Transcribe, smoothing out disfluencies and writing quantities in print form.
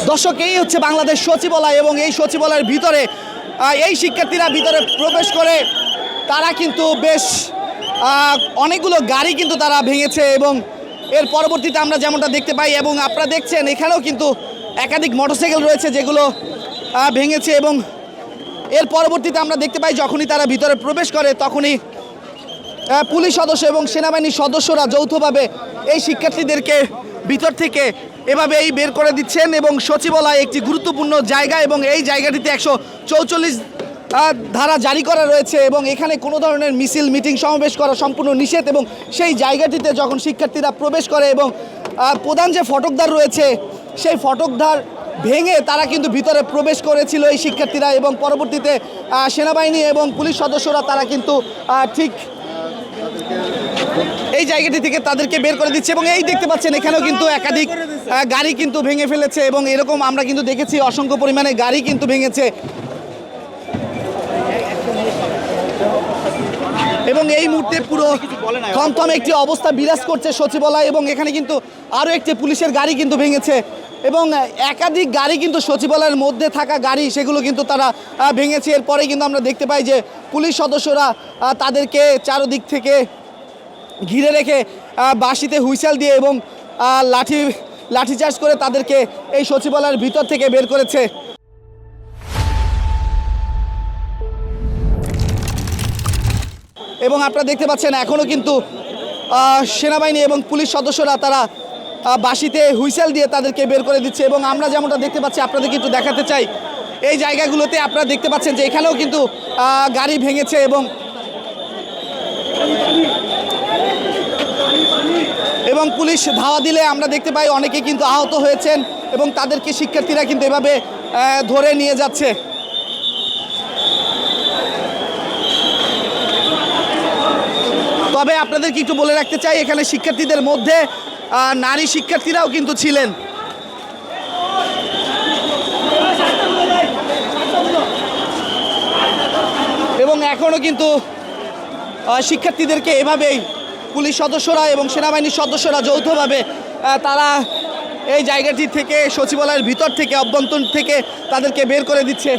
দর্শক, এই হচ্ছে বাংলাদেশ সচিবালয় এবং এই সচিবালয়ের ভিতরে এই শিক্ষার্থীরা ভিতরে প্রবেশ করে তারা কিন্তু বেশ অনেকগুলো গাড়ি কিন্তু তারা ভেঙেছে এবং এর পরবর্তীতে আমরা যেমনটা দেখতে পাই এবং আপনারা দেখছেন এখানেও কিন্তু একাধিক মোটরসাইকেল রয়েছে যেগুলো ভেঙেছে এবং এর পরবর্তীতে আমরা দেখতে পাই যখনই তারা ভিতরে প্রবেশ করে তখনই পুলিশ সদস্য এবং সেনাবাহিনীর সদস্যরা যৌথভাবে এই শিক্ষার্থীদেরকে ভিতর থেকে এভাবেই বের করে দিচ্ছেন এবং সচিবালয় একটি গুরুত্বপূর্ণ জায়গা এবং এই জায়গাটিতে 144 ধারা জারি করা রয়েছে এবং এখানে কোনো ধরনের মিছিল মিটিং সমাবেশ করা সম্পূর্ণ নিষেধ এবং সেই জায়গাটিতে যখন শিক্ষার্থীরা প্রবেশ করে এবং প্রধান যে ফটকদ্বার রয়েছে সেই ফটকদ্বার ভেঙে তারা কিন্তু ভিতরে প্রবেশ করেছিল এই শিক্ষার্থীরা এবং পরবর্তীতে সেনাবাহিনী এবং পুলিশ সদস্যরা তারা কিন্তু ঠিক এই জায়গাটি থেকে তাদেরকে বের করে দিচ্ছে এবং এই দেখতে পাচ্ছেন এখানেও কিন্তু একাধিক গাড়ি কিন্তু ভেঙে ফেলেছে এবং এরকম আমরা কিন্তু দেখেছি অসংখ্য পরিমাণে গাড়ি কিন্তু ভেঙেছে এবং এই মুহূর্তে পুরো থমথম একটি অবস্থা বিরাজ করছে সচিবালয় এবং এখানে কিন্তু আরও একটি পুলিশের গাড়ি কিন্তু ভেঙেছে এবং একাধিক গাড়ি কিন্তু সচিবালয়ের মধ্যে থাকা গাড়ি সেগুলো কিন্তু তারা ভেঙেছে। এরপরে কিন্তু আমরা দেখতে পাই যে পুলিশ সদস্যরা তাদেরকে চারদিক থেকে ঘিরে রেখে বাঁশিতে হুইসেল দিয়ে এবং লাঠিচার্জ করে তাদেরকে এই সচিবালয়ের ভিতর থেকে বের করেছে। এবং আপনারা দেখতে পাচ্ছেন এখনও কিন্তু সেনাবাহিনী এবং পুলিশ সদস্যরা তারা বাঁশিতে হুইসেল দিয়ে তাদেরকে বের করে দিচ্ছে এবং আমরা যেমনটা দেখতে পাচ্ছি আপনাদেরকে একটু দেখাতে চাই এই জায়গাগুলোতে আপনারা দেখতে পাচ্ছেন যে এখানেও কিন্তু গাড়ি ভেঙেছে এবং পুলিশ ধাওয়া দিলে আমরা দেখতে পাই অনেকে কিন্তু আহত হয়েছেন এবং তাদেরকে শিক্ষার্থীরা কিন্তু এভাবে ধরে নিয়ে যাচ্ছে। তবে আপনাদেরকে একটু বলে রাখতে চাই এখানে শিক্ষার্থীদের মধ্যে নারী শিক্ষার্থীরাও কিন্তু ছিলেন এবং এখনও কিন্তু শিক্ষার্থীদেরকে এভাবেই পুলিশ সদস্যরা এবং সেনাবাহিনীর সদস্যরা যৌথভাবে তারা এই জায়গাটি থেকে সচিবালয়ের ভিতর থেকে অভ্যন্তর থেকে তাদেরকে বের করে দিচ্ছে।